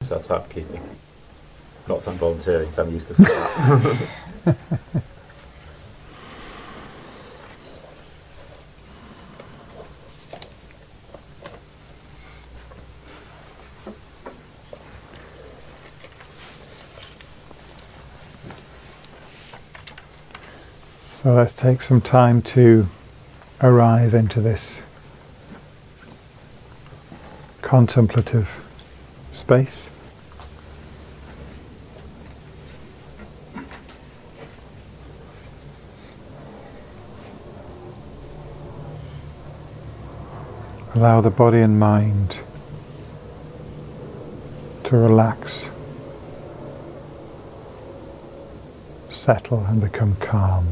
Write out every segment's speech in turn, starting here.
So that's why I'm keeping. Not that I'm volunteering, I'm used to that. So let's take some time to arrive into this contemplative space. Allow the body and mind to relax, settle and become calm.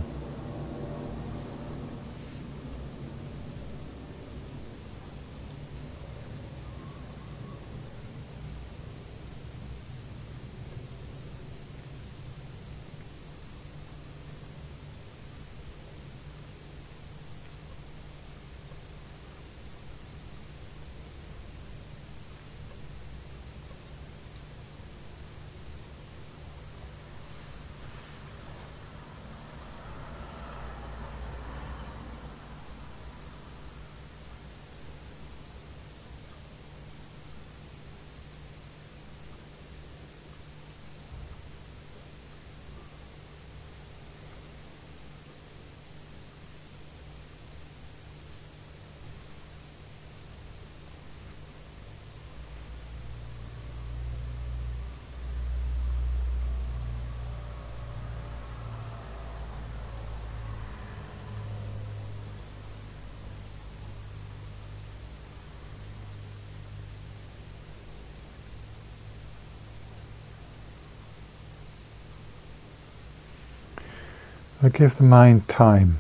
So give the mind time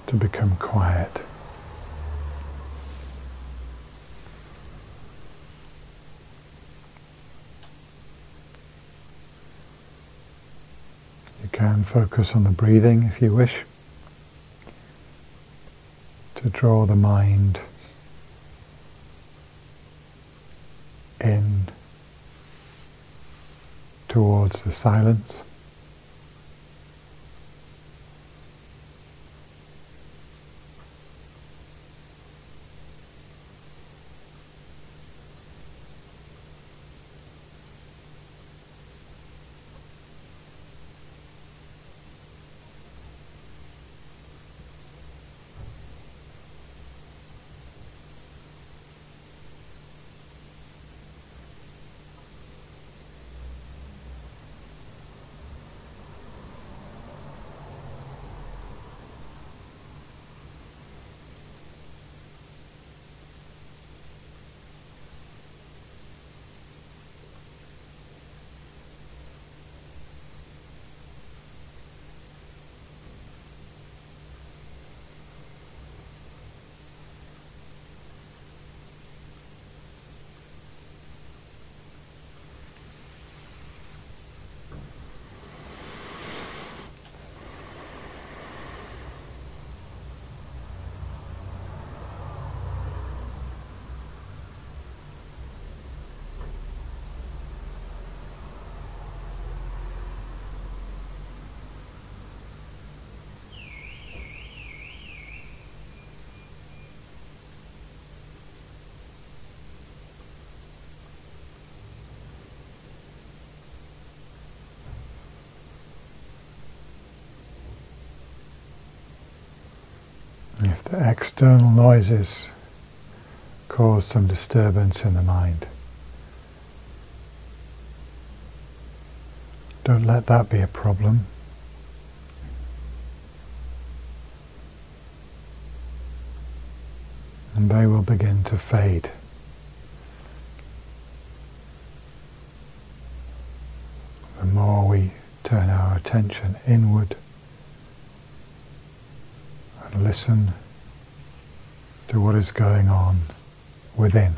to become quiet. You can focus on the breathing if you wish, to draw the mind in towards the silence. If the external noises cause some disturbance in the mind, don't let that be a problem. And they will begin to fade. The more we turn our attention inward and listen to what is going on within.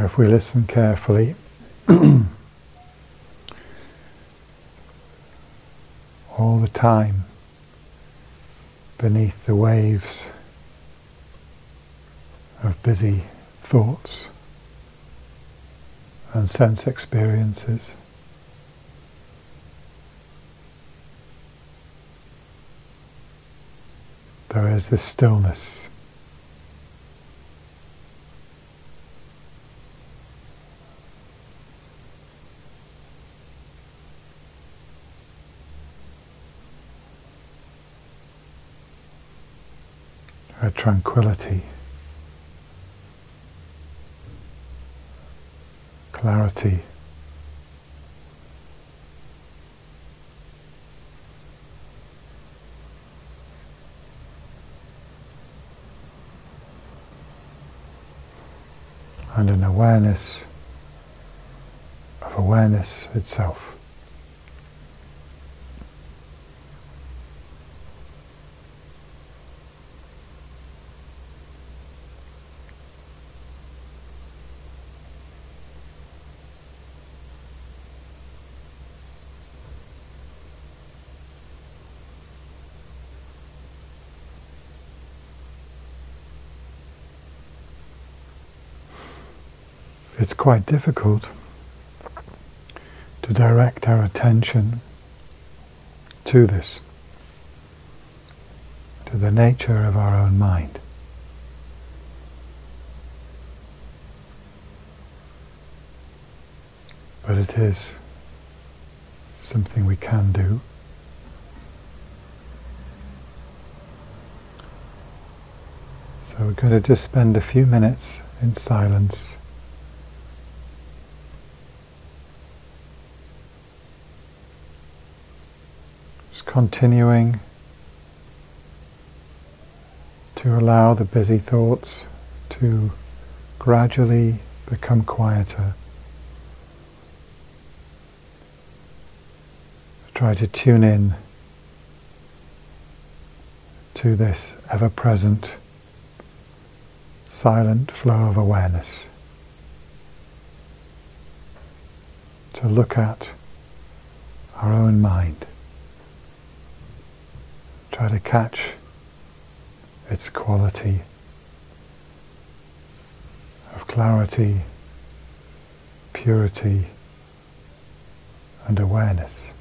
If we listen carefully, all the time, beneath the waves of busy thoughts and sense experiences, there is this stillness. A tranquility, clarity, and an awareness of awareness itself. It's quite difficult to direct our attention to this, to the nature of our own mind. But it is something we can do. So we're going to just spend a few minutes in silence, continuing to allow the busy thoughts to gradually become quieter. Try to tune in to this ever-present, silent flow of awareness. To look at our own mind. Try to catch its quality of clarity, purity, and awareness.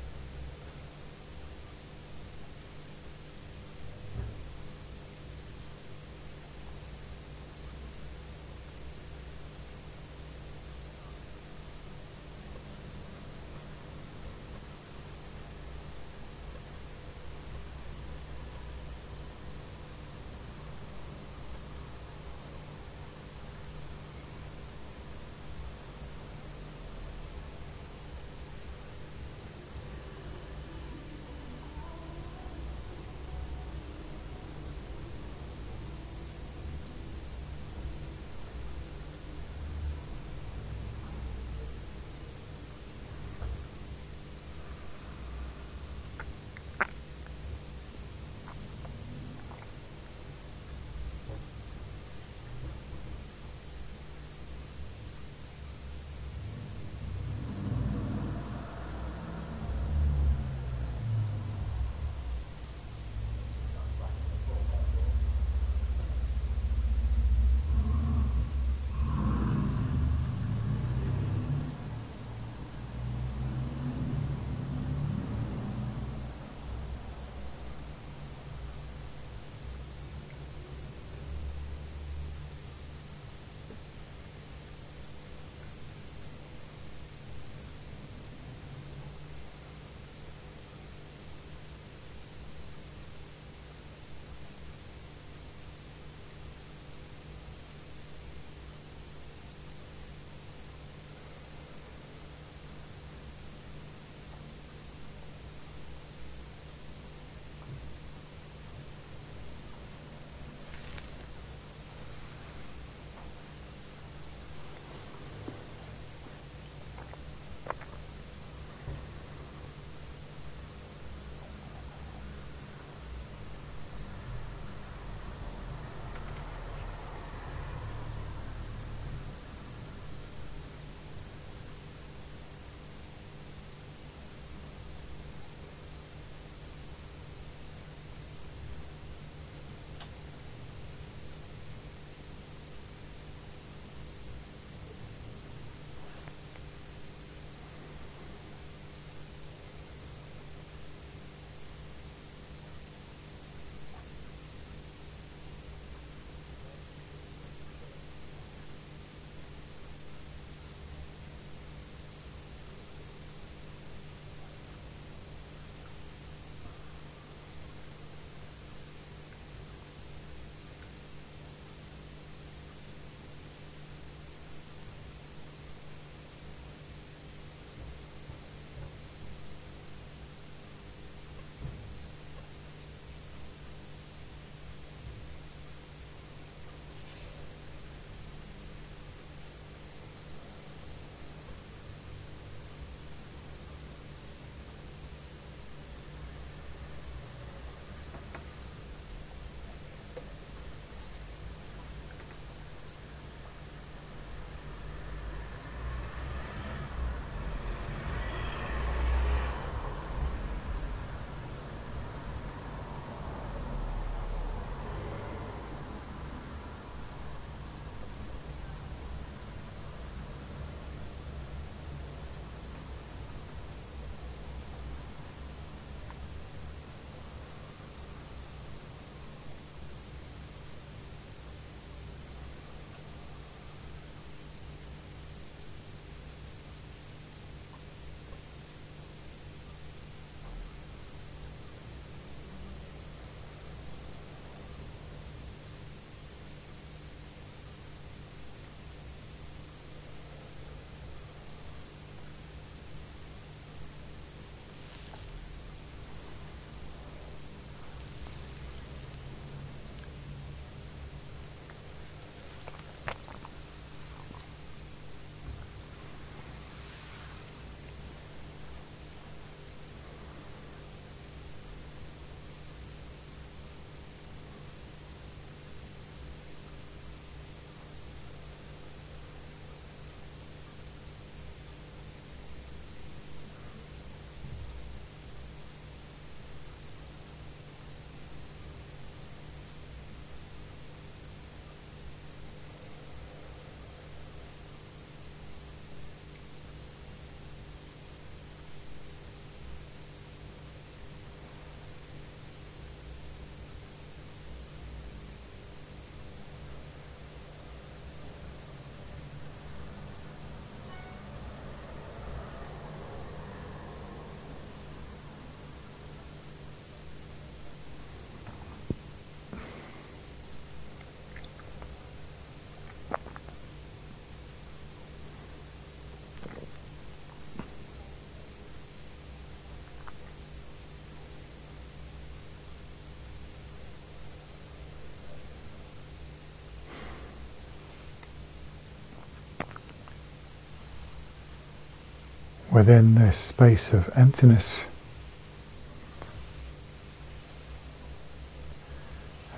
within this space of emptiness,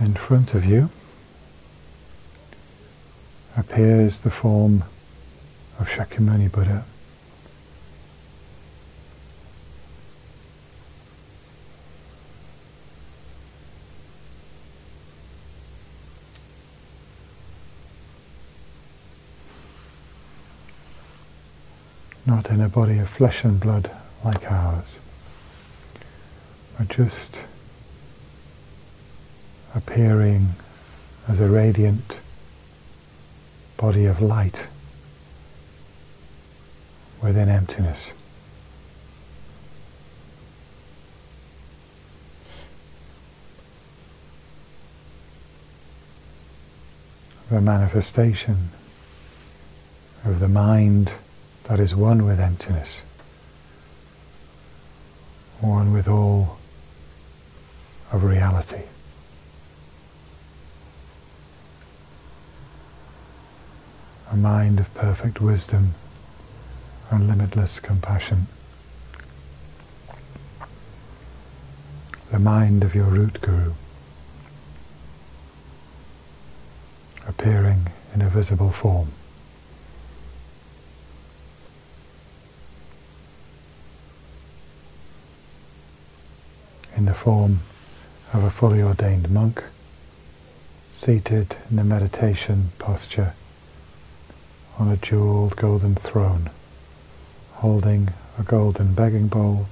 in front of you appears the form of Shakyamuni Buddha. Not in a body of flesh and blood like ours, but just appearing as a radiant body of light within emptiness. The manifestation of the mind that is one with emptiness, one with all of reality. A mind of perfect wisdom and limitless compassion. The mind of your root guru, appearing in a visible form. In the form of a fully ordained monk, seated in a meditation posture on a jeweled golden throne, holding a golden begging bowl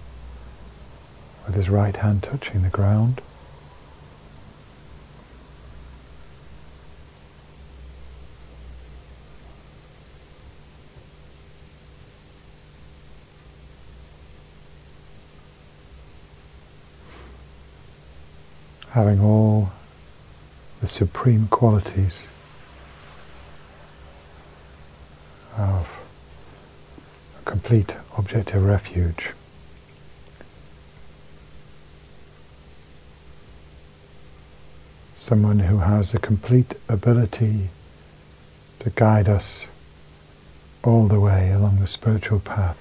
with his right hand touching the ground. Having all the supreme qualities of a complete objective refuge. Someone who has the complete ability to guide us all the way along the spiritual path,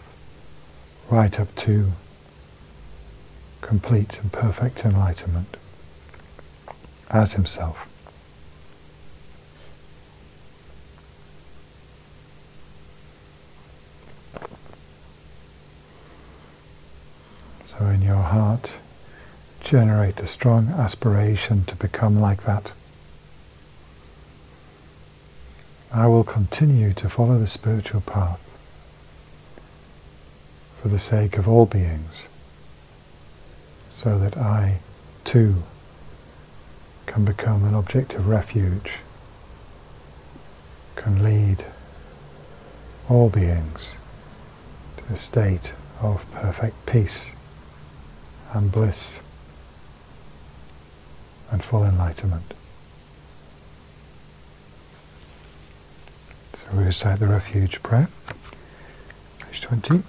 right up to complete and perfect enlightenment as himself. So in your heart, generate a strong aspiration to become like that. I will continue to follow the spiritual path for the sake of all beings, so that I, too, can become an object of refuge, can lead all beings to a state of perfect peace and bliss and full enlightenment. So we recite the refuge prayer, page 20.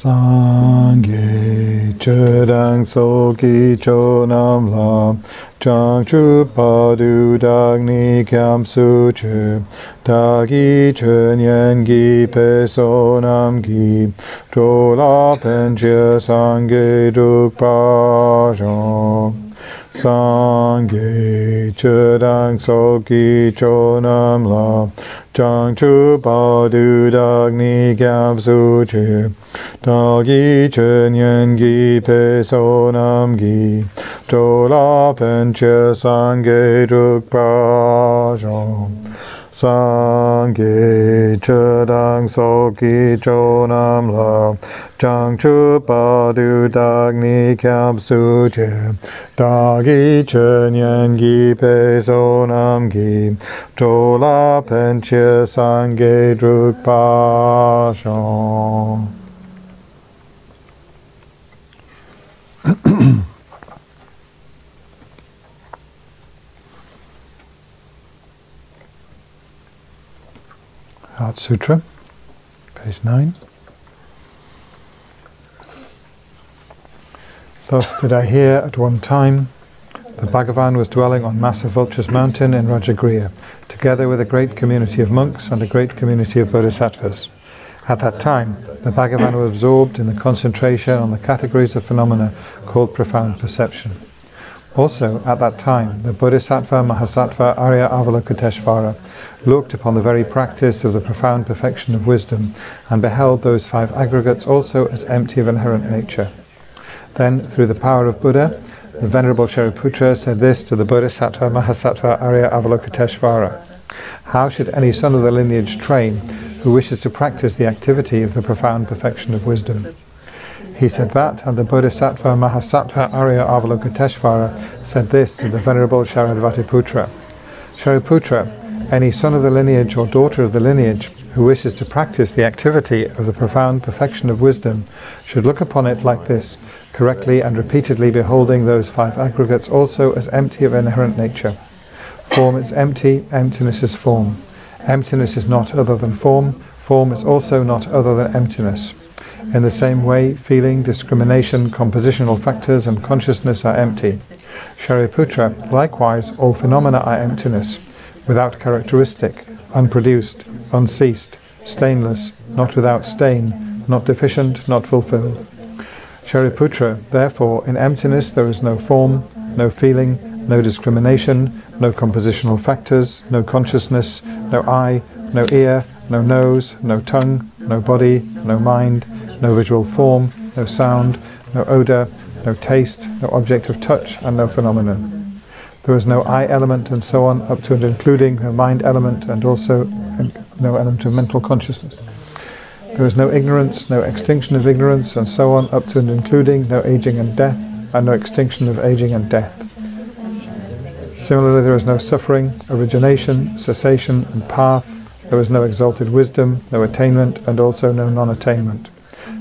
Sangye chedang soki chonam lam chang chu padu dagni kyam su chu dagi chen gi pe sonam gi chola penche sangye duk pa jong Sangye chedang soki chonam lam chang chu padu dagni kyam su chu dagi chen gi pe sonam gi chola penche sangye duk pa jong Sangye chedang soki chonam la chang chu padu dagni kyam su che dagi chen gi pe sonam gi chola penche sangye duk pa shong. Heart Sutra, page 9. Thus did I hear at one time the Bhagavan was dwelling on massive Vulture's mountain in Rajagriha, together with a great community of monks and a great community of bodhisattvas. At that time, the Bhagavan was absorbed in the concentration on the categories of phenomena called profound perception. Also, at that time, the Bodhisattva Mahasattva Arya Avalokiteshvara looked upon the very practice of the profound perfection of wisdom and beheld those 5 aggregates also as empty of inherent nature. Then, through the power of Buddha, the Venerable Shariputra said this to the Bodhisattva Mahasattva Arya Avalokiteshvara: how should any son of the lineage train who wishes to practice the activity of the profound perfection of wisdom? He said that, and the Bodhisattva Mahasattva Arya Avalokiteshvara said this to the Venerable Sharadvatiputra: Shariputra, any son of the lineage or daughter of the lineage who wishes to practice the activity of the profound perfection of wisdom should look upon it like this, correctly and repeatedly beholding those 5 aggregates also as empty of inherent nature. Form is empty, emptiness is form. Emptiness is not other than form, form is also not other than emptiness. In the same way, feeling, discrimination, compositional factors and consciousness are empty. Shariputra, likewise, all phenomena are emptiness, without characteristic, unproduced, unceased, stainless, not without stain, not deficient, not fulfilled. Shariputra, therefore, in emptiness there is no form, no feeling, no discrimination, no compositional factors, no consciousness, no eye, no ear, no nose, no tongue, no body, no mind, no visual form, no sound, no odour, no taste, no object of touch, and no phenomenon. There is no eye element, and so on, up to and including no mind element, and also no element of mental consciousness. There is no ignorance, no extinction of ignorance, and so on, up to and including no aging and death, and no extinction of aging and death. Similarly, there is no suffering, origination, cessation, and path. There is no exalted wisdom, no attainment, and also no non-attainment.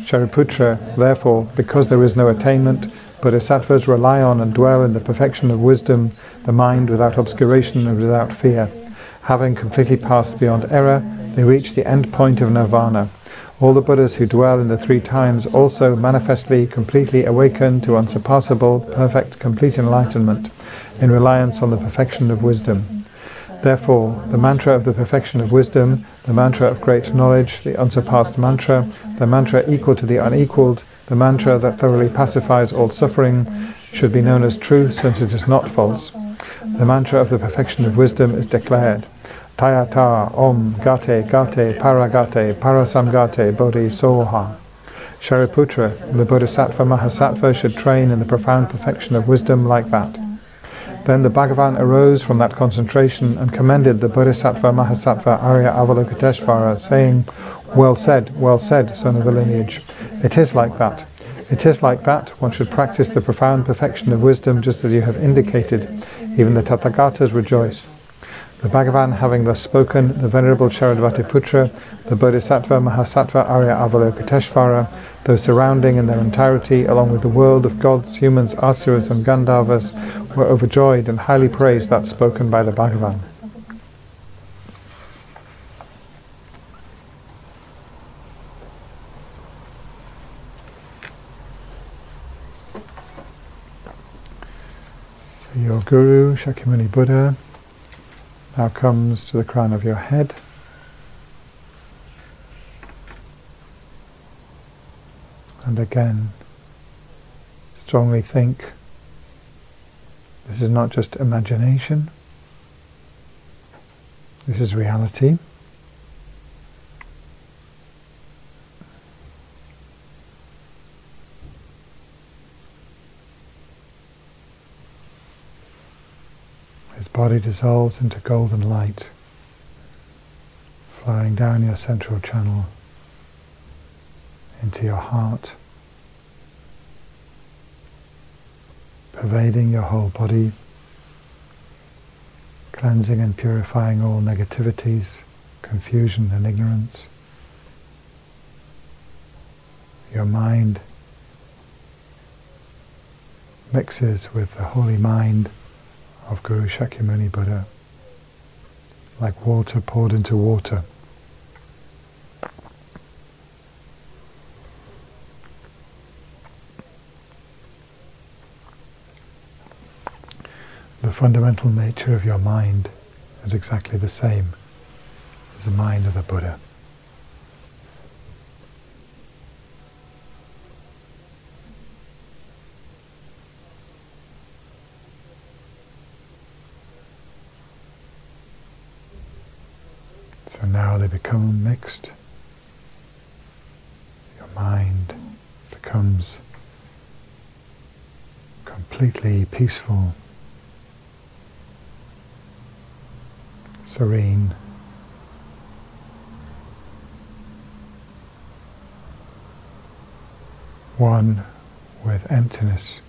Shariputra, therefore, because there is no attainment, bodhisattvas rely on and dwell in the perfection of wisdom, the mind without obscuration and without fear. Having completely passed beyond error, they reach the end point of nirvana. All the Buddhas who dwell in the 3 times also manifestly, completely awaken to unsurpassable, perfect, complete enlightenment, in reliance on the perfection of wisdom. Therefore, the mantra of the perfection of wisdom, the mantra of great knowledge, the unsurpassed mantra, the mantra equal to the unequalled, the mantra that thoroughly pacifies all suffering, should be known as truth, since it is not false. The mantra of the perfection of wisdom is declared: Tayata Om Gate Gate Paragate Parasamgate Bodhi Soha. Shariputra, the Bodhisattva Mahasattva should train in the profound perfection of wisdom like that. Then the Bhagavan arose from that concentration and commended the Bodhisattva Mahasattva Arya Avalokiteshvara, saying, well said, son of the lineage. It is like that. It is like that. One should practice the profound perfection of wisdom just as you have indicated. Even the Tathagatas rejoice. The Bhagavan having thus spoken, the Venerable Sharadvatiputra, the Bodhisattva Mahasattva Arya Avalokiteshvara, those surrounding in their entirety, along with the world of gods, humans, asuras and Gandharvas, were overjoyed and highly praised that spoken by the Bhagavan. So your Guru, Shakyamuni Buddha, now comes to the crown of your head. And again, strongly think, this is not just imagination, this is reality. His body dissolves into golden light, flowing down your central channel into your heart, pervading your whole body, cleansing and purifying all negativities, confusion and ignorance. Your mind mixes with the holy mind of Guru Shakyamuni Buddha, like water poured into water. the fundamental nature of your mind is exactly the same as the mind of the Buddha. So now they become mixed. Your mind becomes completely peaceful, serene, one with emptiness.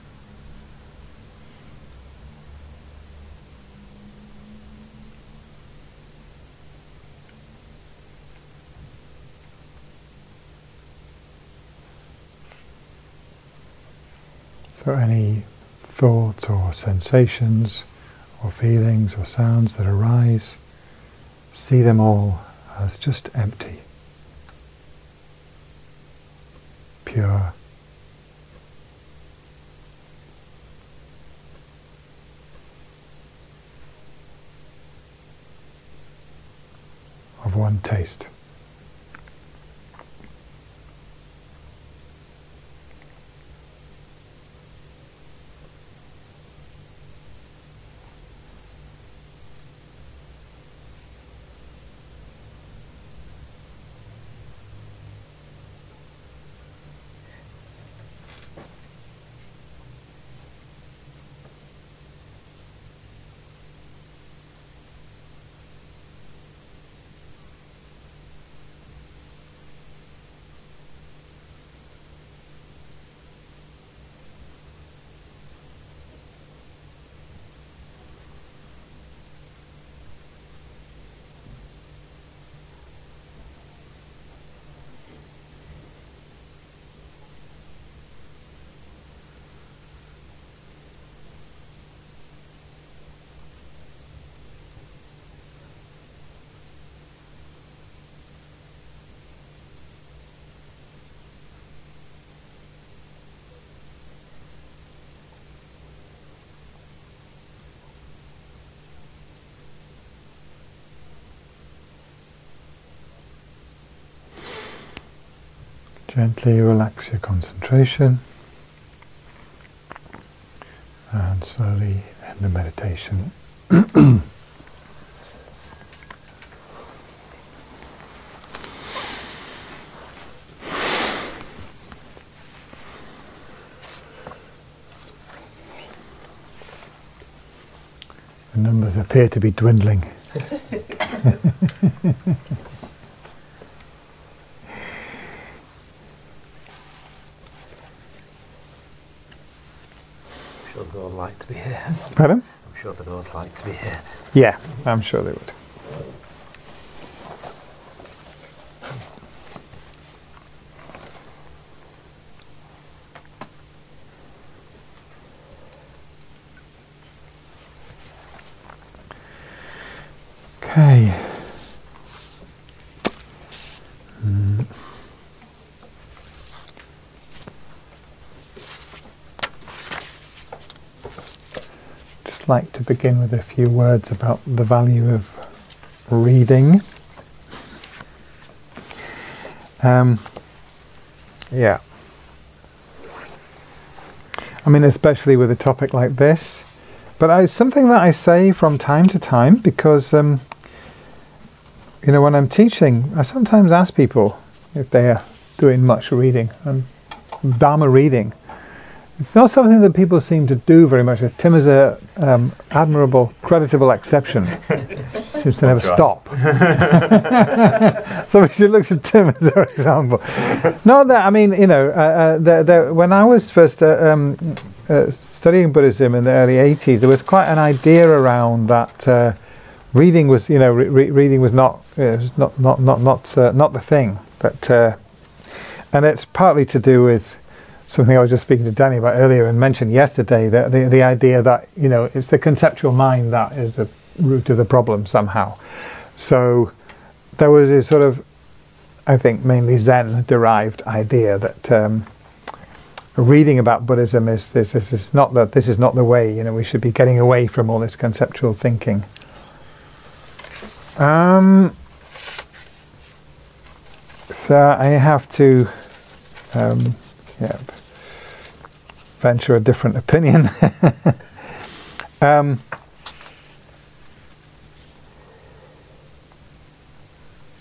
So any thoughts or sensations or feelings or sounds that arise, see them all as just empty, pure, of one taste. Gently relax your concentration and slowly end the meditation. The numbers appear to be dwindling. I'm sure they'd all like to be here. Pardon? I'm sure they'd all like to be here. Yeah, I'm sure they would. Okay. Just like to begin with a few words about the value of reading. Yeah. I mean, especially with a topic like this. But it's something that I say from time to time because, you know, when I'm teaching, I sometimes ask people if they are doing much reading and Dharma reading. It's not something that people seem to do very much. Tim is a admirable, creditable exception. Seems to never stop. So we should look at Tim as our example. Not that, I mean, you know, when I was first studying Buddhism in the early 80s, there was quite an idea around that reading was, you know, reading was not the thing. But and it's partly to do with something I was just speaking to Danny about earlier and mentioned yesterday, that the idea that, you know, it's the conceptual mind that is the root of the problem somehow. So there was this sort of, I think, mainly Zen derived idea that reading about Buddhism is this is not the way. You know, we should be getting away from all this conceptual thinking. So I have to venture a different opinion.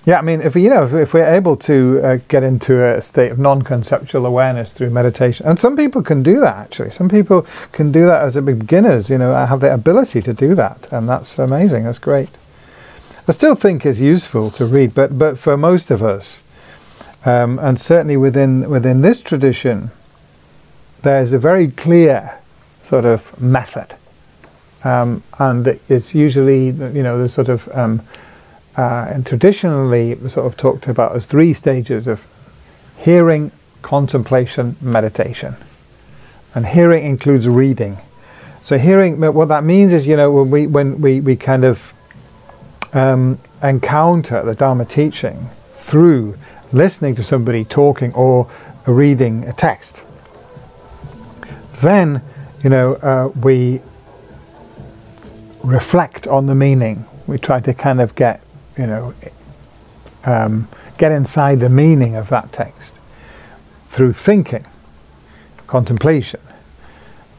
Yeah, I mean, if we're able to get into a state of non-conceptual awareness through meditation, and some people can do that actually. Some people can do that as beginners. You know, have the ability to do that, and that's amazing. That's great. I still think it's useful to read, but for most of us, and certainly within this tradition, there's a very clear sort of method, and it's usually the sort of and traditionally sort of talked about as 3 stages of hearing, contemplation, meditation. And hearing includes reading. So hearing, what that means is, when we kind of encounter the Dharma teaching through listening to somebody talking or reading a text, then we reflect on the meaning. We try to kind of get inside the meaning of that text through thinking, contemplation.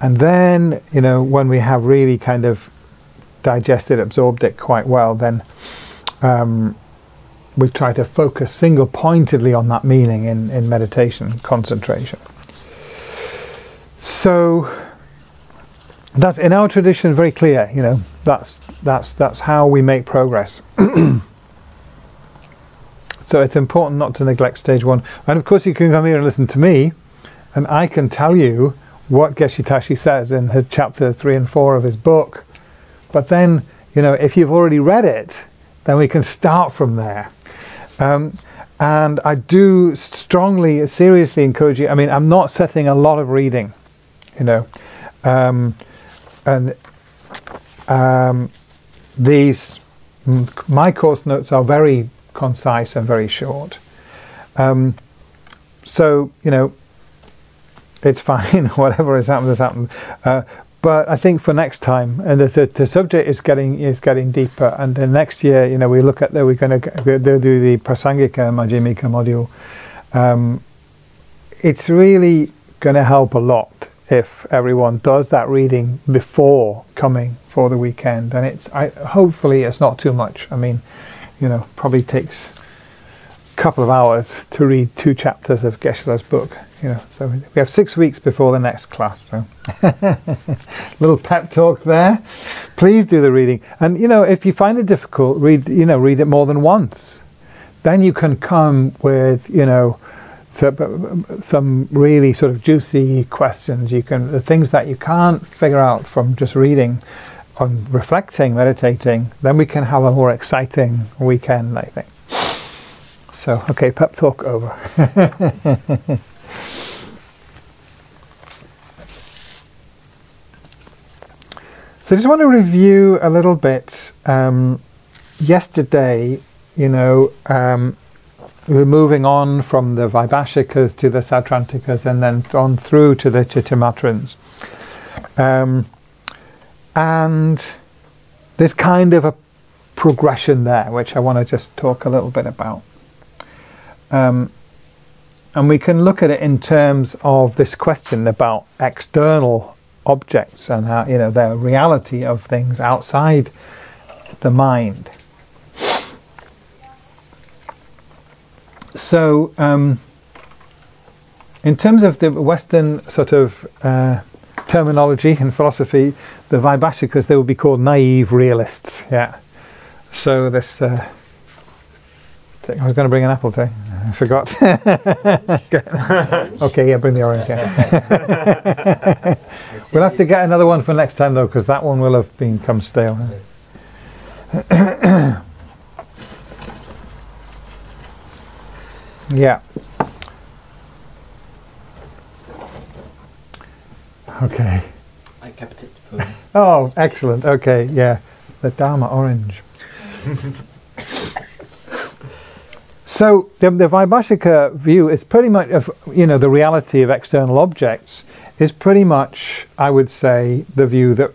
And then, when we have really kind of digested, absorbed it quite well, then we try to focus single-pointedly on that meaning in meditation, concentration. So that's in our tradition very clear, that's how we make progress. So it's important not to neglect stage 1. And of course you can come here and listen to me, and I can tell you what Geshe Tashi says in his chapter 3 and 4 of his book. But then, if you've already read it, then we can start from there. And I do strongly, seriously encourage you. I mean, I'm not setting a lot of reading, my course notes are very concise and very short. So, it's fine, whatever has happened has happened. But I think for next time, and the subject is getting deeper, and then next year, we look at we're going to do the Prasangika Majjhimika module. It's really going to help a lot if everyone does that reading before coming for the weekend, and hopefully it's not too much. I mean, probably takes a couple of hours to read 2 chapters of Geshe-la's book. So we have 6 weeks before the next class. So, little pep talk there. Please do the reading, and if you find it difficult, read it more than once. Then you can come with some really sort of juicy questions. The things that you can't figure out from just reading, on reflecting, meditating. Then we can have a more exciting weekend, I think. So, okay, pep talk over. So I just want to review a little bit. Yesterday, we're moving on from the Vaibhashikas to the Sautrantikas, and then on through to the Chittamatrins. And there's kind of a progression there, which I want to just talk a little bit about. And we can look at it in terms of this question about external objects and how, the reality of things outside the mind. So, in terms of the Western sort of terminology and philosophy, the Vaibhashikas, they would be called naive realists. Yeah. So this, I was going to bring an apple today. I forgot. Okay, yeah, bring the orange. Yeah. We'll have to get another one for next time though, because that one will have become stale. Yeah. Okay. I kept it for... Oh, excellent. Okay, yeah. The Dharma orange. So the Vaibhashika view is pretty much of, the reality of external objects is pretty much, I would say, the view that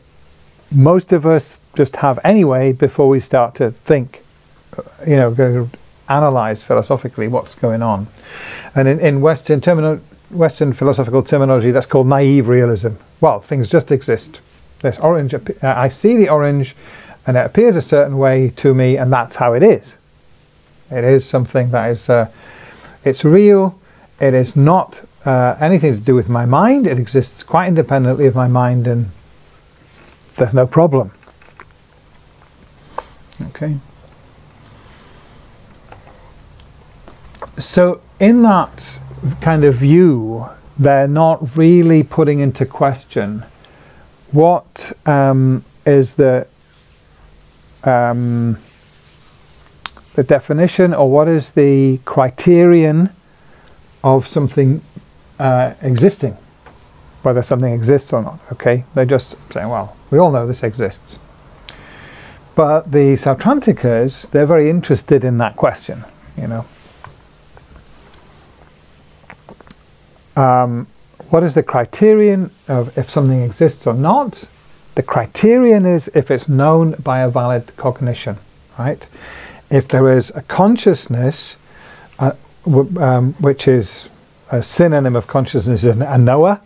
most of us just have anyway before we start to think, go to analyze philosophically what's going on. And in Western philosophical terminology, that's called naive realism. Well, things just exist. This orange, I see the orange, and it appears a certain way to me, and that's how it is. It is something that is, it's real. It is not anything to do with my mind. It exists quite independently of my mind, and there's no problem. Okay. So in that kind of view, they're not really putting into question what is the definition, or what is the criterion of something existing, whether something exists or not. Okay, they're just saying, well, we all know this exists. But the Sautrantikas, they're very interested in that question, what is the criterion of if something exists or not? The criterion is if it's known by a valid cognition, right? If there is a consciousness, which is a synonym of consciousness, is a knower,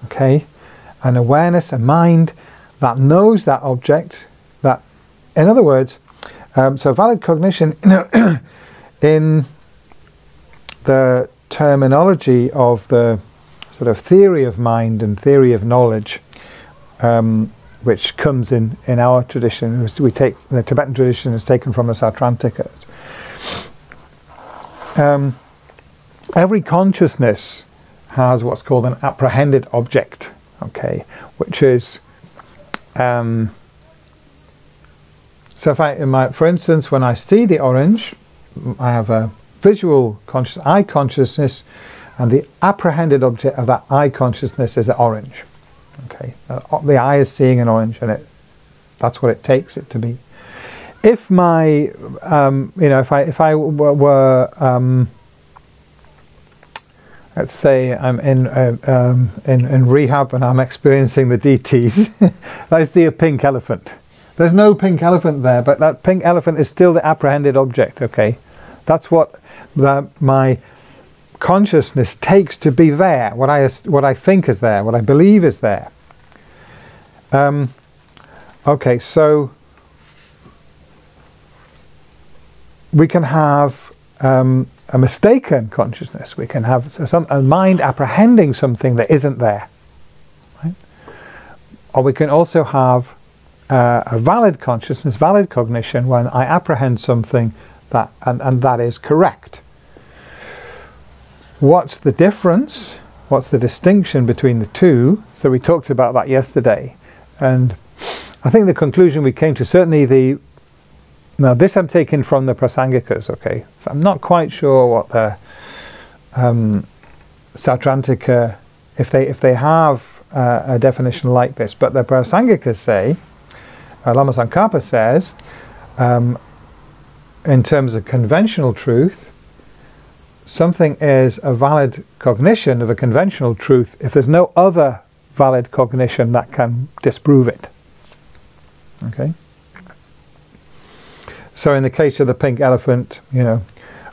okay? An awareness, a mind that knows that object, that, in other words, so valid cognition, in the terminology of the sort of theory of mind and theory of knowledge, which comes in our tradition, we take the Tibetan tradition is taken from the Sautrantikas. Every consciousness has what's called an apprehended object, okay, which is so if for instance, when I see the orange, I have a visual eye consciousness, and the apprehended object of that eye consciousness is the orange. Okay, the eye is seeing an orange, and that's what it takes it to be. If my, if I were, let's say I'm in rehab and I'm experiencing the DTs, I see a pink elephant. There's no pink elephant there, but that pink elephant is still the apprehended object. Okay, that's what my consciousness takes to be there. What I think is there, what I believe is there. Okay, so we can have a mistaken consciousness. We can have a mind apprehending something that isn't there, right? Or we can also have a valid consciousness, valid cognition, when I apprehend something that and that is correct. What's the difference? What's the distinction between the two? So we talked about that yesterday, and I think the conclusion we came to, certainly now this I'm taking from the Prasangikas, okay, so I'm not quite sure what the Sautrantika, if they have a definition like this, but the Prasangikas say, Lama Tsongkhapa says, in terms of conventional truth, something is a valid cognition of a conventional truth if there's no other valid cognition that can disprove it. Okay? So in the case of the pink elephant,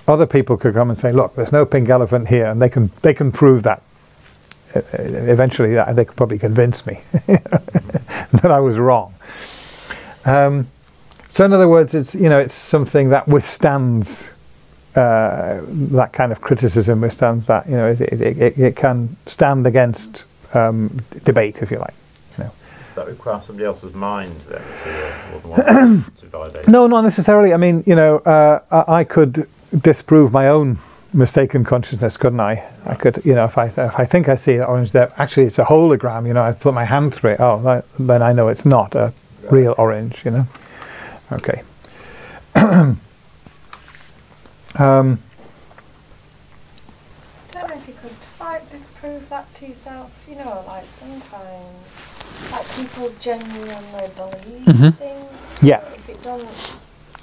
other people could come and say, look, there's no pink elephant here, and they can prove that. Eventually they could probably convince me that I was wrong. So in other words, it's something that withstands that kind of criticism, withstands that, it can stand against debate, if you like. That requires somebody else's mind then to validate? No, not necessarily. I mean, I could disprove my own mistaken consciousness, couldn't I? I could, if I think I see an orange there, actually it's a hologram, I put my hand through it, then I know it's not a real orange, Okay. I don't know if you could disprove that to yourself, like sometimes people genuinely believe things. Yeah. If it doesn't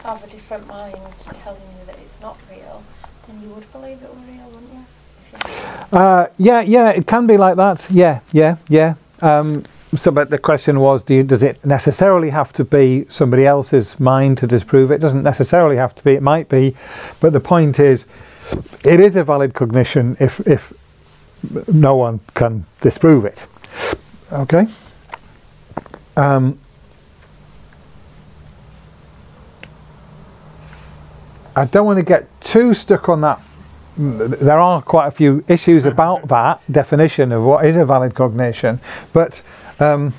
have a different mind telling you that it's not real, then you would believe it were real, wouldn't you? Yeah, it can be like that. Yeah. But the question was, does it necessarily have to be somebody else's mind to disprove it? It doesn't necessarily have to be. It might be, but the point is, it is a valid cognition if no one can disprove it. Okay. I don't want to get too stuck on that. There are quite a few issues about that definition of what is a valid cognition, but I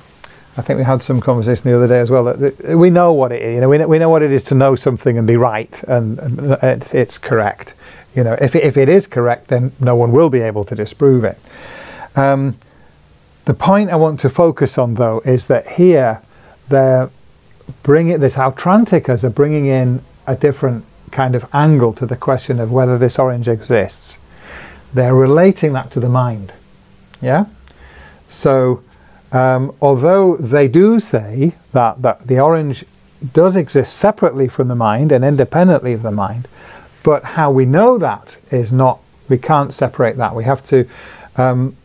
think we had some conversation the other day as well that we know what it is. We know what it is to know something and be right, and it's correct. If it is correct, then no one will be able to disprove it. The point I want to focus on, though, is that here the Sautranticas are bringing in a different kind of angle to the question of whether this orange exists. They're relating that to the mind. Yeah? So, although they do say that the orange does exist separately from the mind and independently of the mind, but how we know that is not, we can't separate that. We have to, and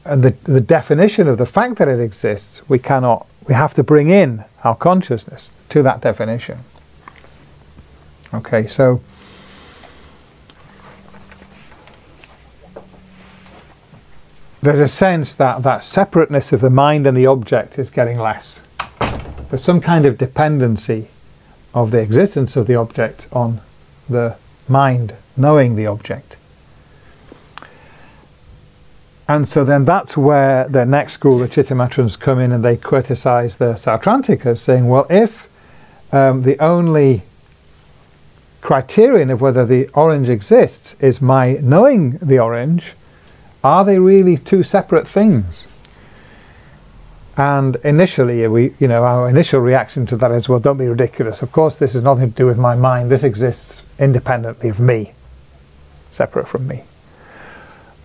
the definition of the fact that it exists, we have to bring in our consciousness to that definition. Okay, so there's a sense that separateness of the mind and the object is getting less. There's some kind of dependency of the existence of the object on the mind knowing the object. And so then that's where the next school, the Chittamatrans, come in and they criticize the Sautranticas, saying, well, if the only criterion of whether the orange exists is my knowing the orange, are they really two separate things? And initially, our initial reaction to that is, well, don't be ridiculous. Of course, this has nothing to do with my mind. This exists independently of me, separate from me.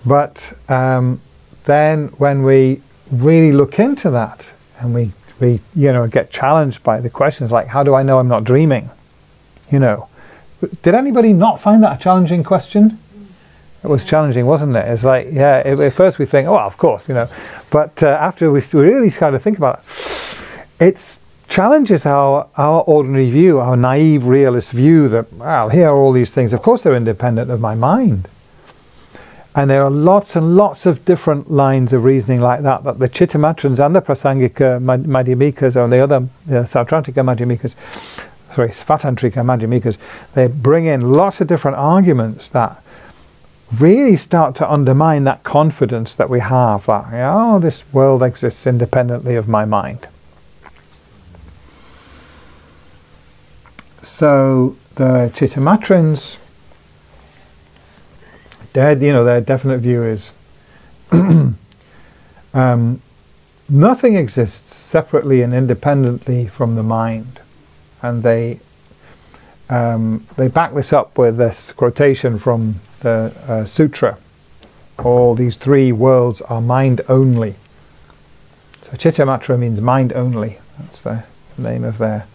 But then when we really look into that and we get challenged by the questions like, how do I know I'm not dreaming? Did anybody not find that a challenging question? It was challenging, wasn't it? It's like, yeah, at first we think, oh, well, of course, but after we really kind of think about it, it challenges our ordinary view, our naive realist view that, well, here are all these things. Of course, they're independent of my mind. And there are lots and lots of different lines of reasoning like that the Chittamatrans and the Prasangika Madhyamikas, or the other Sautrantika Madhyamikas, Svatantrika Madhyamikas, they bring in lots of different arguments that really start to undermine that confidence that we have that, this world exists independently of my mind. So the Chittamatrans, their definite view is nothing exists separately and independently from the mind. And they back this up with this quotation from the sutra. All these three worlds are mind only. So Chittamatra means mind only. That's the name of their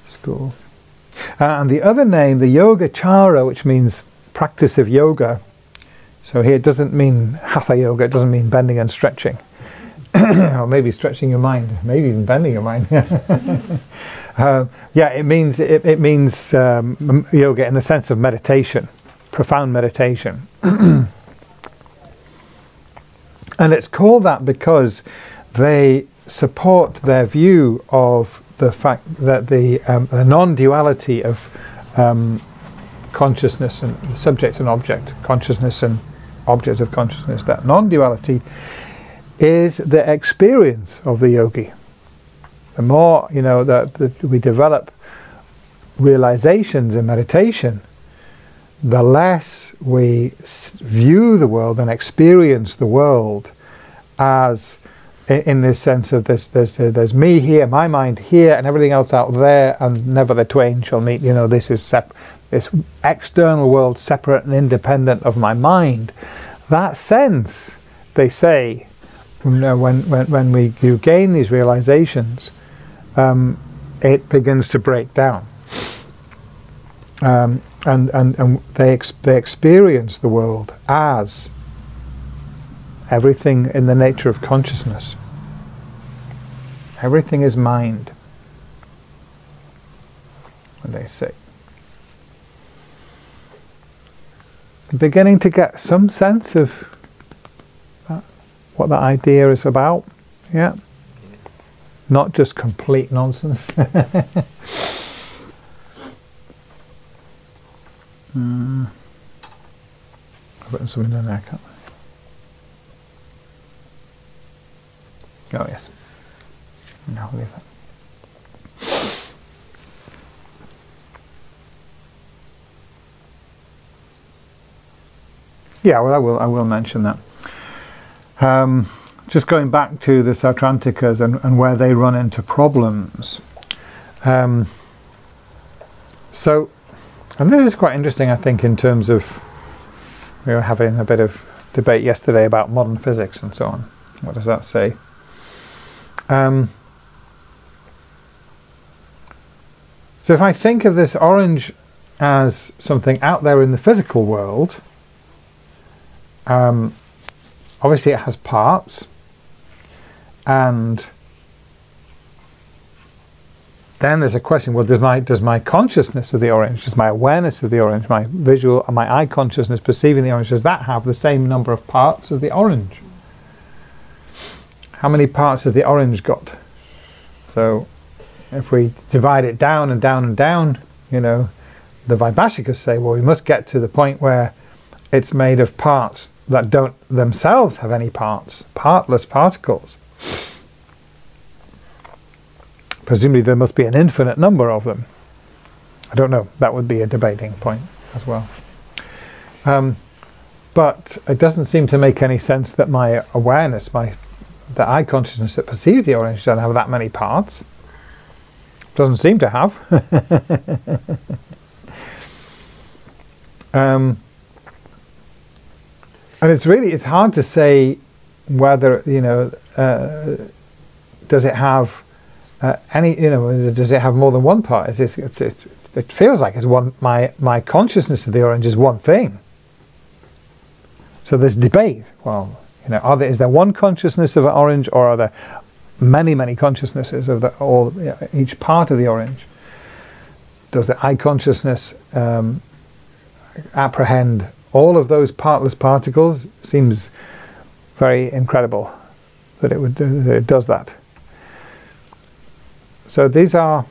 school. And the other name, the Yogacara, which means practice of yoga. So here it doesn't mean hatha yoga, it doesn't mean bending and stretching. Or maybe stretching your mind, maybe even bending your mind. It means yoga in the sense of meditation, profound meditation. And it's called that because they support their view of the fact that the non-duality of consciousness and subject and object, consciousness and object of consciousness, that non-duality is the experience of the yogi. The more that we develop realizations in meditation, the less we view the world and experience the world as in this sense of there's me here, my mind here, and everything else out there, and never the twain shall meet. This is this external world separate and independent of my mind. That sense, they say, when you gain these realizations, it begins to break down. and they experience the world as everything in the nature of consciousness. Everything is mind, when they say. Beginning to get some sense of what that idea is about, yeah? Not just complete nonsense. I've written something down there, can't I? Oh yes. No, I'll leave that. Yeah, well, I will mention that. Just going back to the Sautrantikas and where they run into problems. So, and this is quite interesting, I think, in terms of, we were having a bit of debate yesterday about modern physics and so on. What does that say? So if I think of this orange as something out there in the physical world, obviously it has parts, and then there's a question, well, does my consciousness of the orange, does my awareness of the orange, my visual and my eye consciousness perceiving the orange, does that have the same number of parts as the orange? How many parts has the orange got? So if we divide it down and down and down, you know, the Vaibhashikas say, well, we must get to the point where it's made of parts that don't themselves have any parts, partless particles. Presumably there must be an infinite number of them. I don't know, that would be a debating point as well. But it doesn't seem to make any sense that my awareness, the eye consciousness that perceives the orange doesn't have that many parts. Doesn't seem to have. And it's hard to say whether, you know, does it have any, you know, does it have more than one part? It feels like it's one. My consciousness of the orange is one thing. So there's debate. Well, you know, is there one consciousness of an orange, or are there many consciousnesses of each part of the orange? Does the eye consciousness apprehend all of those partless particles? Seems very incredible that it does that. So these are,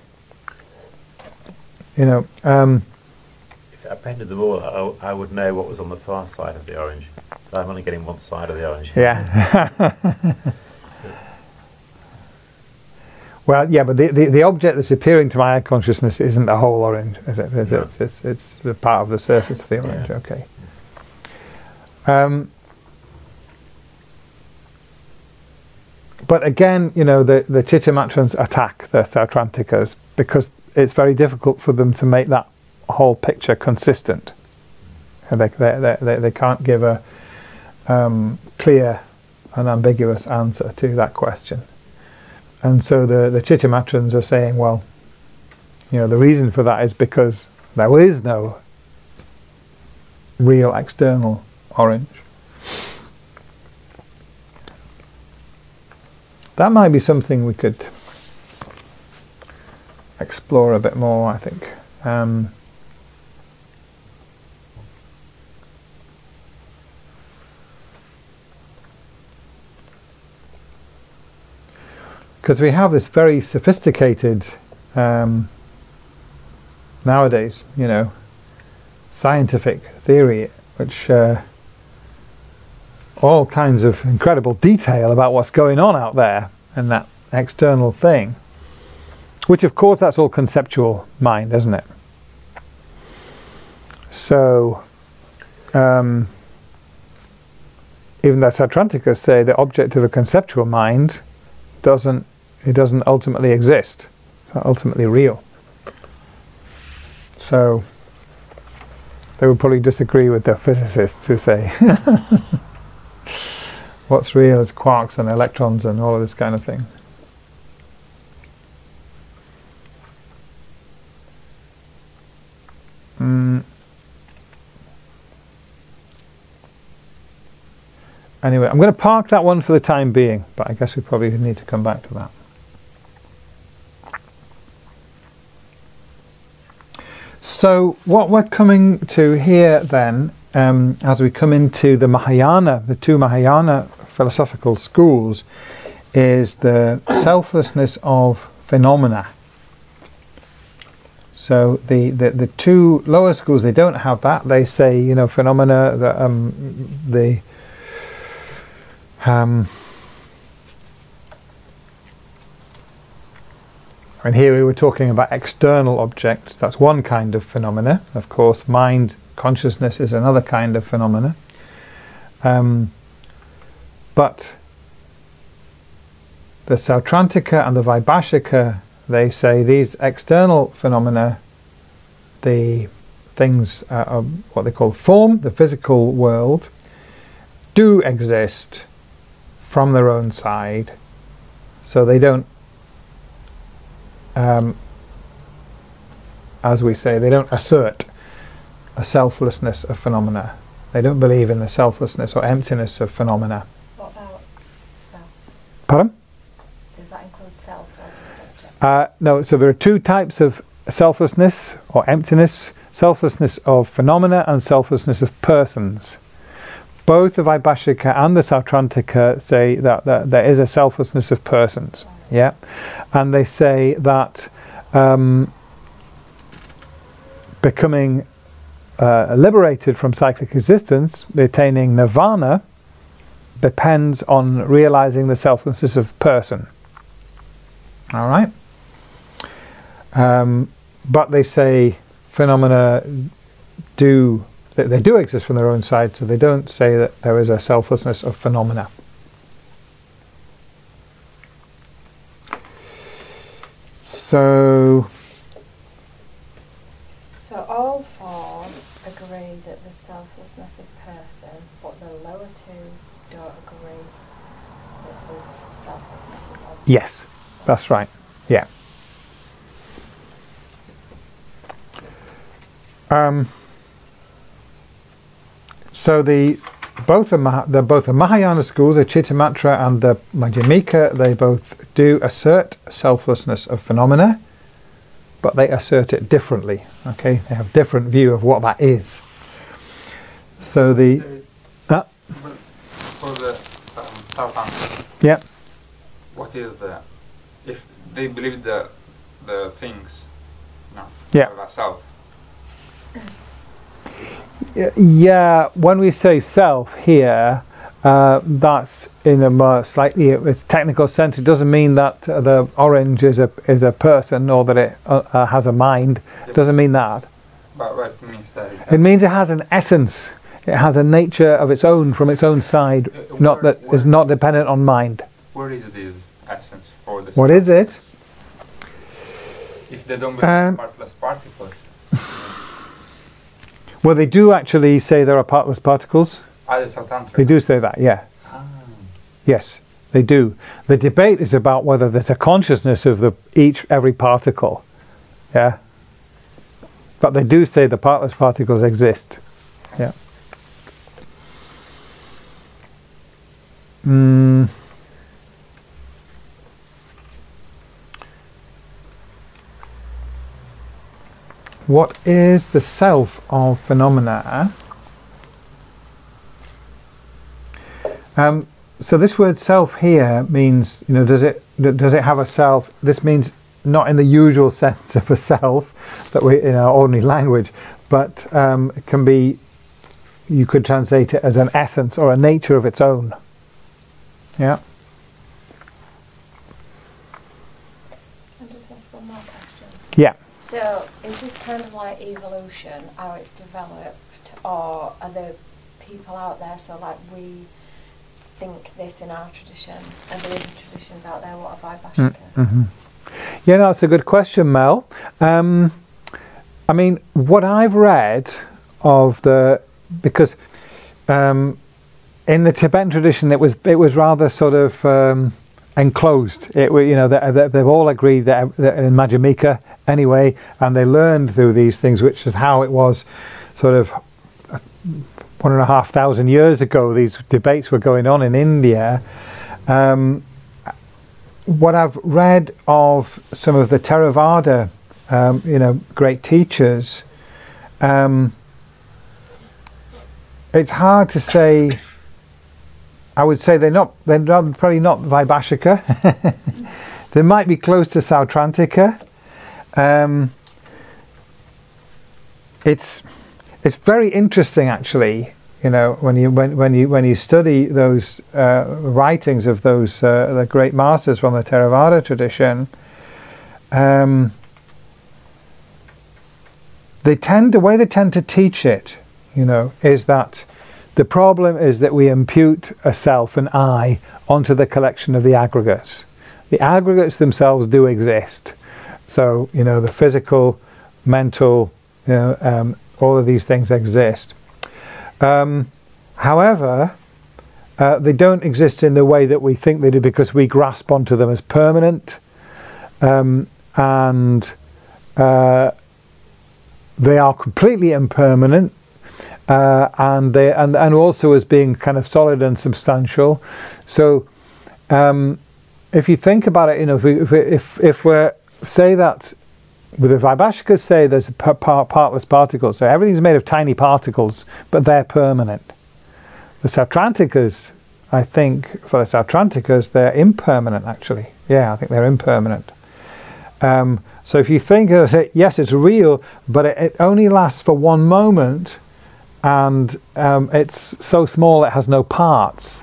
you know, if I painted them all, I would know what was on the far side of the orange. I'm only getting one side of the orange. Yeah. Well, yeah, but the object that's appearing to my eye consciousness isn't the whole orange, is it? No. It's the part of the surface of the orange. Yeah. Okay. But again, you know, the Chittamatrans attack the Sautrantikas because it's very difficult for them to make that whole picture consistent. And they can't give a clear and ambiguous answer to that question. And so the Chittamatrans are saying, well, you know, the reason for that is because there is no real external orange. That might be something we could explore a bit more, I think. Because we have this very sophisticated, nowadays, you know, scientific theory, which all kinds of incredible detail about what's going on out there and that external thing, which of course that's all conceptual mind, isn't it? So even the Sautrantikas say the object of a conceptual mind doesn't ultimately exist. It's not ultimately real. So they would probably disagree with the physicists who say what's real is quarks and electrons and all of this kind of thing. anyway, I'm going to park that one for the time being, but I guess we probably need to come back to that. So what we're coming to here then, as we come into the Mahayana, the two Mahayana philosophical schools, is the selflessness of phenomena. So the two lower schools, they don't have that. They say, you know, phenomena, and here we were talking about external objects. That's one kind of phenomena. Of course, mind, consciousness is another kind of phenomena. But the Sautrantika and the Vaibhashika, they say these external phenomena, the things what they call form, the physical world, do exist from their own side. So they don't, as we say, they don't assert a selflessness of phenomena. They don't believe in the selflessness or emptiness of phenomena. What about self? Pardon? So does that include self or just object? No, so there are two types of selflessness or emptiness: selflessness of phenomena and selflessness of persons. Both the Vaibhashika and the Sautrantika say that there is a selflessness of persons. Yeah, and they say that becoming liberated from cyclic existence, attaining nirvana, depends on realizing the selflessness of person. All right, but they say phenomena do exist from their own side, so they don't say that there is a selflessness of phenomena. So all four agree that there's selflessness of person, but the lower two don't agree that there's selflessness of object. yes, that's right. Yeah. So both the Mahayana schools, the Chittamatra and the Madhyamika, they both do assert selflessness of phenomena, but they assert it differently. Okay, they have different view of what that is. So for the South, yeah. what is the, if they believe the things, no, Yeah. about self? Yeah, when we say self here, that's in a more slightly technical sense. It doesn't mean that the orange is a person or that it has a mind. It doesn't mean that. But what it means that It means it has an essence. It has a nature of its own from its own side, not that is not dependent on mind. Where is this essence for the? What is it? If they don't believe in partless particles. Well, they do actually say there are partless particles. They do say that, yeah. Yes, they do. The debate is about whether there's a consciousness of every particle. Yeah. But they do say the partless particles exist. Yeah. What is the self of phenomena? So this word self here means, you know, does it have a self? This means not in the usual sense of a self that we in our ordinary language, but it can be, you could translate it as an essence or a nature of its own. Yeah. And just ask one more question. Yeah. So is this kind of like evolution, how it's developed, or are there people out there, so like we think this in our tradition, and the other traditions out there, what have Vaibhashika? Yeah, no, it's a good question, Mel. I mean, what I've read of because in the Tibetan tradition, it was rather sort of enclosed. You know, they've all agreed that in Madhyamika anyway, and they learned through these things, which is how it was sort of 1,500 years ago these debates were going on in India. What I've read of some of the Theravada, great teachers, it's hard to say. I would say they're probably not Vaibhashika. They might be close to Sautrantika. It's very interesting, actually. When you study those writings of those the great masters from the Theravada tradition, the way they tend to teach it, is that the problem is that we impute a self, an I, onto the collection of the aggregates. The aggregates themselves do exist. So, the physical, mental, all of these things exist. However, they don't exist in the way that we think they do, because we grasp onto them as permanent, and they are completely impermanent. And also as being kind of solid and substantial. So, if you think about it, if we say that, with the Vaibhashikas say there's partless particles, so everything's made of tiny particles, but they're permanent. The Sautrantikas, I think, for the Sautrantikas, they're impermanent. Actually, yeah, I think they're impermanent. So if you think of it, yes, it's real, but it only lasts for one moment. And it's so small it has no parts.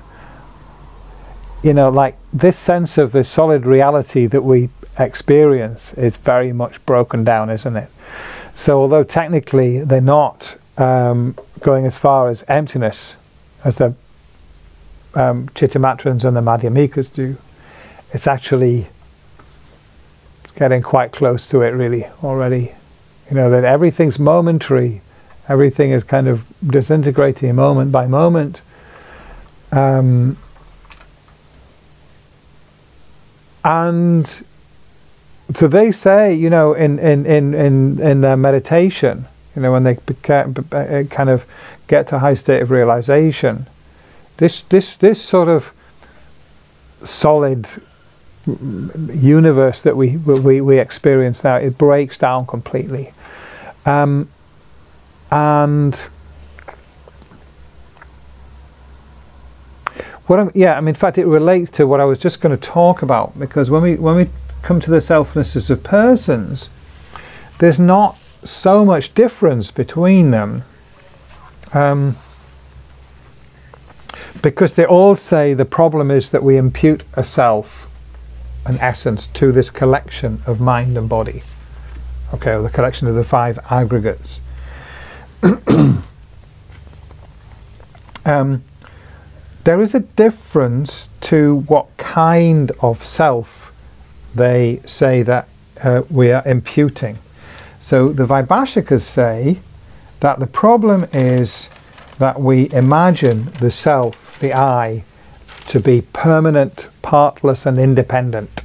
Like this sense of the solid reality that we experience is very much broken down, isn't it? So although technically they're not going as far as emptiness as the Chittamatrans and the Madhyamikas do, it's actually getting quite close to it really already. That everything's momentary. Everything is kind of disintegrating moment by moment. And so they say, in their meditation, when they kind of get to a high state of realization, this sort of solid universe that we experience now, it breaks down completely. And in fact, it relates to what I was just going to talk about, because when we come to the selfnesses of persons, there's not so much difference between them, because they all say the problem is that we impute a self, an essence, to this collection of mind and body, or the collection of the five aggregates. There is a difference to what kind of self they say that we are imputing. So the Vaibhashikas say that the problem is that we imagine the self, the I, to be permanent, partless and independent.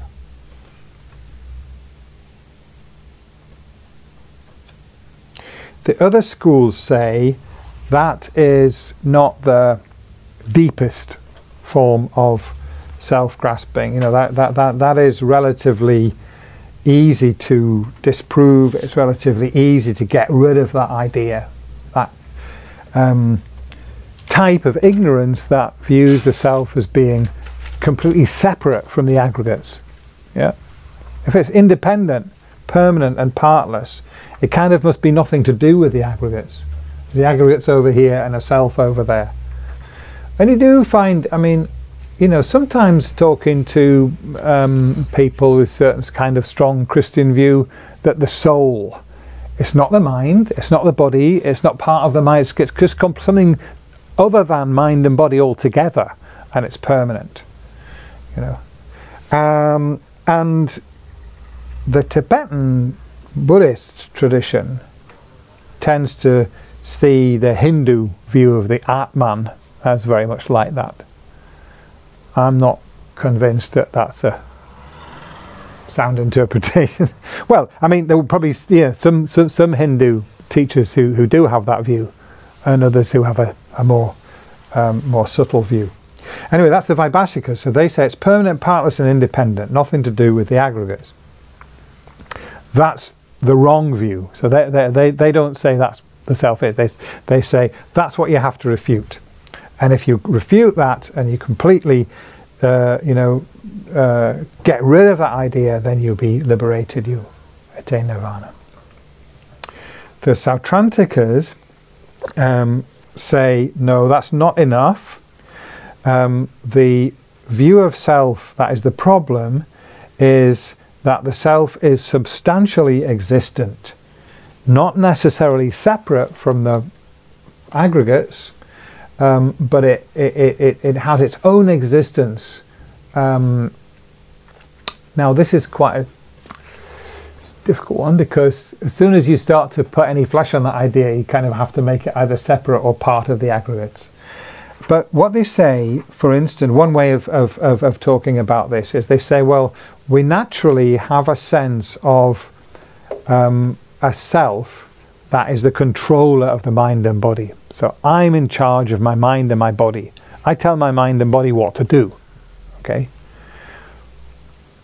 The other schools say that is not the deepest form of self-grasping. That is relatively easy to disprove. It's relatively easy to get rid of that idea, that type of ignorance that views the self as being completely separate from the aggregates. Yeah, if it's independent, permanent and partless, it kind of must be nothing to do with the aggregates. The aggregates over here and a self over there. And you do find, sometimes talking to people with certain kind of strong Christian view that the soul, it's not the mind, it's not the body, it's not part of the mind, it's just something other than mind and body altogether, and it's permanent. And the Tibetan Buddhist tradition tends to see the Hindu view of the Atman as very much like that. I'm not convinced that that's a sound interpretation. Well, there will probably some Hindu teachers who do have that view, and others who have a more subtle view. Anyway, that's the Vaibhashikas. So they say it's permanent, partless and independent, nothing to do with the aggregates. That's the wrong view. So they don't say that's the self is. They say that's what you have to refute. And if you refute that and you completely get rid of that idea, then you'll be liberated, you attain nirvana. The Sautrantikas say, no, that's not enough. The view of self that is the problem is that the self is substantially existent, not necessarily separate from the aggregates, but it has its own existence. Now this is quite a difficult one, because as soon as you start to put any flesh on that idea, you kind of have to make it either separate or part of the aggregates. But what they say, for instance, one way of talking about this is they say, well, we naturally have a sense of a self that is the controller of the mind and body. So I'm in charge of my mind and my body. I tell my mind and body what to do. Okay?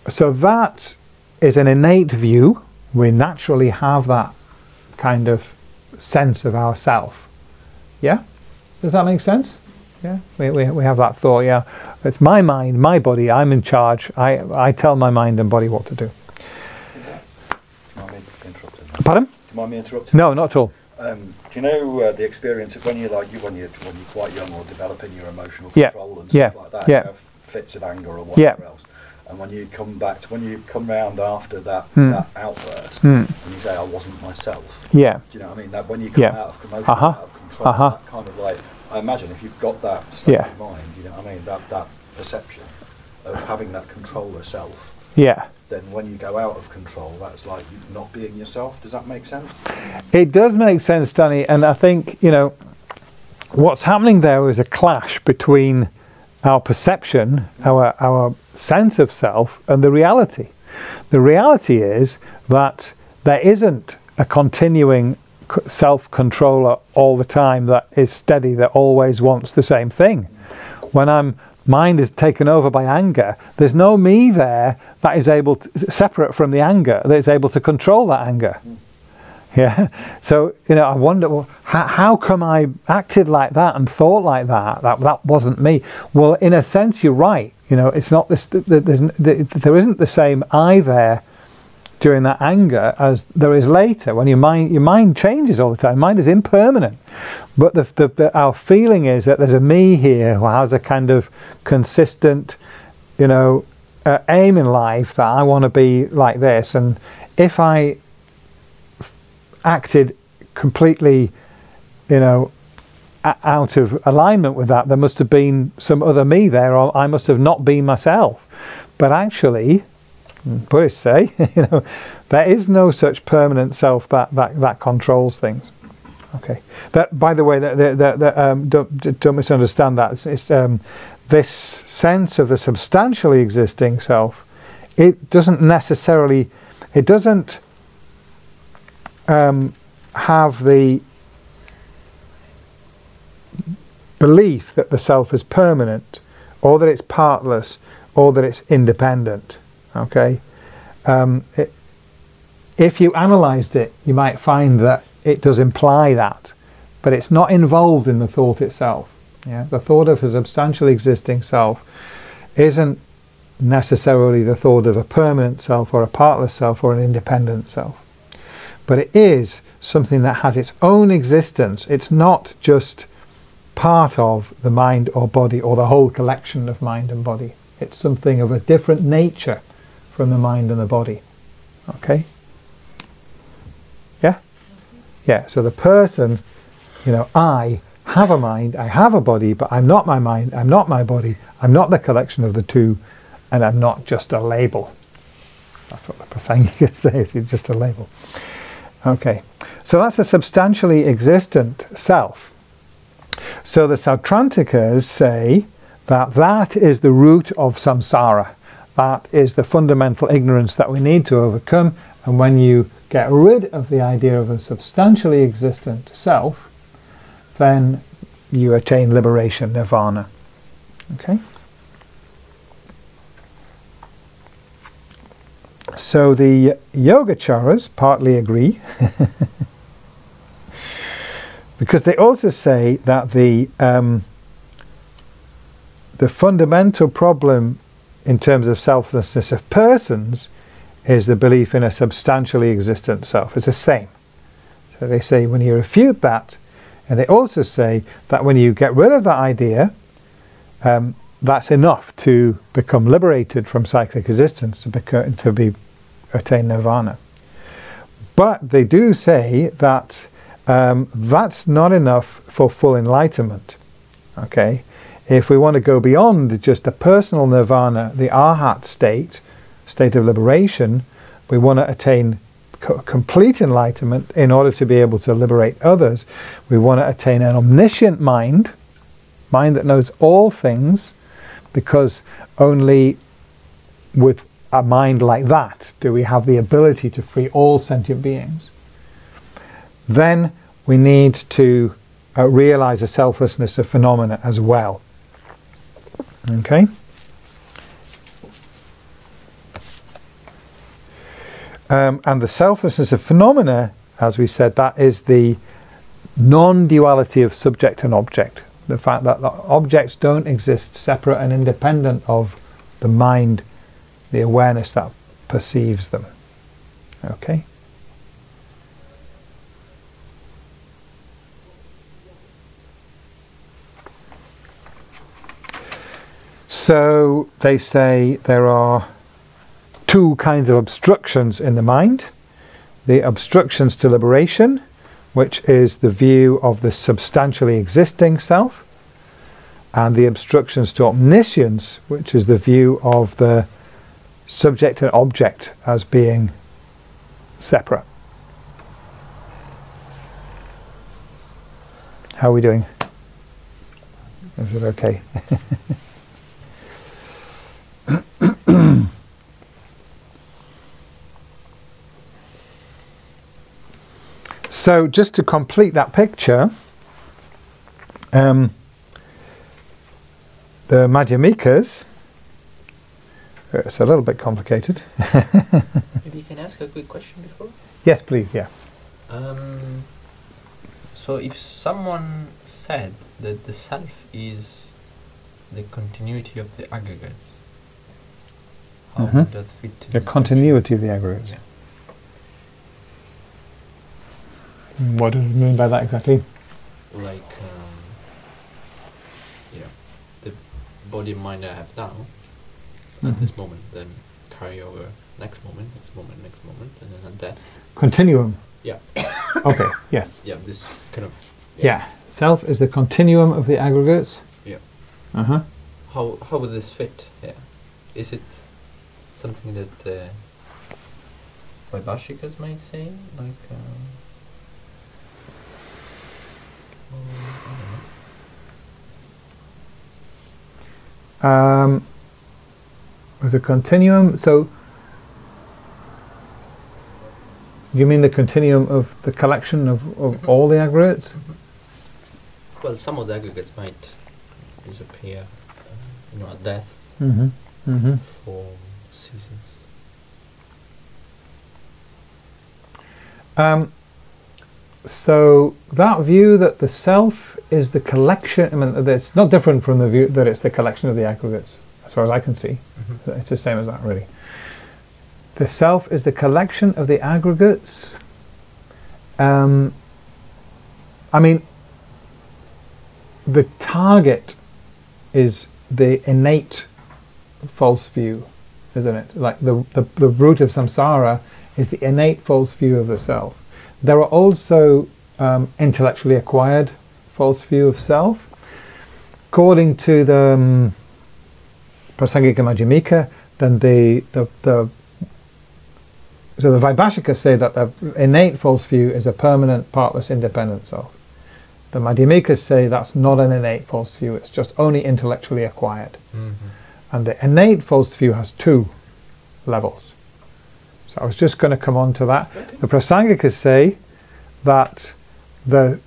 So that is an innate view. We naturally have that kind of sense of ourself. Yeah? Does that make sense? Yeah? We have that thought, yeah. It's my mind, my body, I'm in charge. I tell my mind and body what to do. Do you mind me interrupting? Pardon? Do you mind me interrupting? No, not at all. Do you know the experience of when you're quite young or developing your emotional Yeah. control and Yeah. stuff like that? Yeah. You have fits of anger or whatever else. And when you come round after that outburst, and you say, "I wasn't myself." Yeah. Do you know what I mean? That when you come out of emotion, out of control, that kind of like, I imagine if you've got that state of mind, you know what I mean, that perception of having that controller self. Yeah. Then when you go out of control, that's like you not being yourself. Does that make sense? It does make sense, Danny, and I think, what's happening there is a clash between our perception, our sense of self, and the reality. The reality is that there isn't a continuing self-controller all the time that is steady, that always wants the same thing. When mind is taken over by anger, there's no me there that is able to, separate from the anger, that is able to control that anger. Yeah. So, I wonder, well, how come I acted like that and thought like that? That wasn't me. Well, in a sense, you're right. It's not this. There isn't the same I there during that anger as there is later. When your mind changes all the time. Mind is impermanent, but our feeling is that there's a me here who has a kind of consistent, aim in life, that I want to be like this, and if I acted completely, out of alignment with that, there must have been some other me there, or I must have not been myself. But actually, Buddhists say, there is no such permanent self that controls things. Okay. That, by the way, don't misunderstand that. It's this sense of the substantially existing self. It doesn't necessarily. It doesn't have the belief that the self is permanent, or that it's partless, or that it's independent. Okay, if you analysed it, you might find that it does imply that, but it's not involved in the thought itself. Yeah, the thought of a substantially existing self isn't necessarily the thought of a permanent self, or a partless self, or an independent self. But it is something that has its own existence. It's not just part of the mind or body, or the whole collection of mind and body. It's something of a different nature from the mind and the body. Okay? Yeah? Yeah, so the person, I have a mind, I have a body, but I'm not my mind, I'm not my body, I'm not the collection of the two, and I'm not just a label. That's what the Prasangika says, it's just a label. Okay, so that's a substantially existent self. So the Sautrantikas say that is the root of samsara. That is the fundamental ignorance that we need to overcome. And when you get rid of the idea of a substantially existent self, then you attain liberation, nirvana. Okay? So the Yogacaras partly agree, because they also say that the fundamental problem in terms of selflessness of persons is the belief in a substantially existent self. It's the same. So they say when you refute that, and they also say that when you get rid of that idea, that's enough to become liberated from cyclic existence, to attain nirvana. But they do say that that's not enough for full enlightenment. Okay, if we want to go beyond just the personal nirvana, the arhat state of liberation, we want to attain complete enlightenment in order to be able to liberate others. We want to attain an omniscient mind that knows all things, because only with a mind like that do we have the ability to free all sentient beings. Then we need to realize the selflessness of phenomena as well. Okay? And the selflessness of phenomena, as we said, that is the non-duality of subject and object. The fact that the objects don't exist separate and independent of the mind, the awareness that perceives them. Okay? So they say there are two kinds of obstructions in the mind. The obstructions to liberation, which is the view of the substantially existing self, and the obstructions to omniscience, which is the view of the subject and object as being separate. How are we doing? Is it okay? So just to complete that picture, the Madhyamikas, it's a little bit complicated. Maybe you can ask a quick question before? Yes, please, yeah. So if someone said that the self is the continuity of the aggregates, how would that fit to the continuity of the aggregates? Yeah. What does it mean by that exactly? Like, the body and mind I have now, at this moment, then carry over next moment, and then at death. Continuum. Yeah. Okay, yes. Yeah, this kind of... Yeah. Self is the continuum of the aggregates. Yeah. Uh-huh. How would this fit? Yeah. Is it something that Vaibhashikas might say? Like... with a continuum, so you mean the continuum of the collection of all the aggregates? Well, some of the aggregates might disappear, at death. Form ceases. So that view that the self is the collection, I mean, it's not different from the view that it's the collection of the aggregates, as far as I can see. It's the same as that, really. The self is the collection of the aggregates. I mean, the target is the innate false view, isn't it? Like the root of samsara is the innate false view of the self. There are also intellectually acquired false view of self. According to the Prasangika Madhyamika, then so the Vaibhashikas say that the innate false view is a permanent, partless, independent self. The Madhyamikas say that's not an innate false view, it's just only intellectually acquired. And the innate false view has two levels. So I was just going to come on to that. Okay. The Prasangikas say that the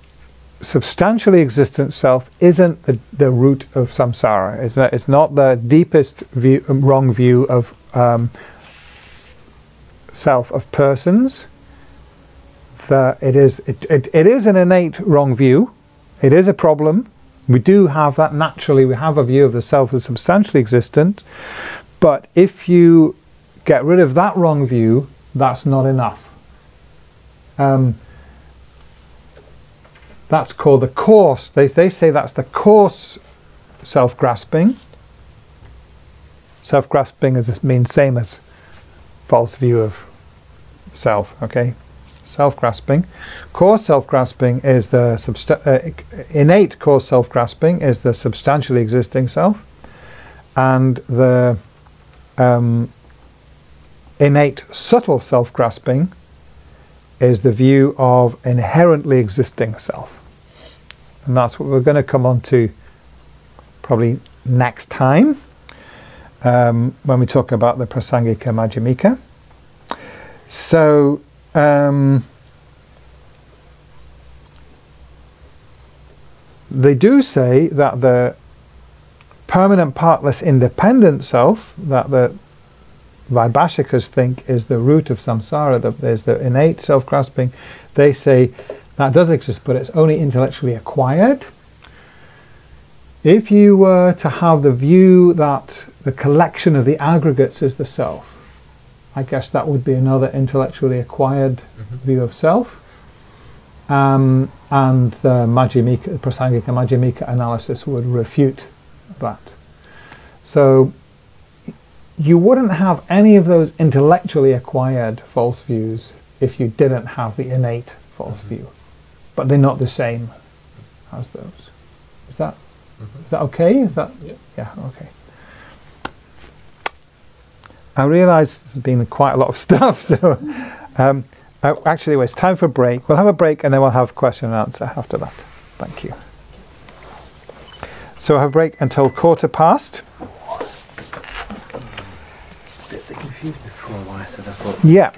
substantially existent self isn't the root of samsara. It's not the deepest view, wrong view of self of persons. It is an innate wrong view. It is a problem. We do have that naturally. We have a view of the self as substantially existent. But if you get rid of that wrong view, that's not enough. That's called the coarse. They say that's the coarse self-grasping. Self-grasping means same as false view of self. Okay, self-grasping. Coarse self-grasping is the innate coarse self-grasping is the substantially existing self, and the innate subtle self-grasping is the view of inherently existing self. And that's what we're going to come on to probably next time when we talk about the Prasangika Madhyamika. So they do say that the permanent, partless, independent self that the Vaibhashikas think is the root of samsara, there's the innate self-grasping, they say that does exist, but it's only intellectually acquired. If you were to have the view that the collection of the aggregates is the self, I guess that would be another intellectually acquired view of self. And the Madhyamika, Prasangika Madhyamika analysis would refute that. So you wouldn't have any of those intellectually acquired false views if you didn't have the innate false view. But they're not the same as those. Is that okay? Is that yeah, okay. I realise there's been quite a lot of stuff, so actually it's time for a break. We'll have a break and then we'll have question and answer after that. Thank you. So we'll have a break until past. Bit confused before why I said I thought. Yeah.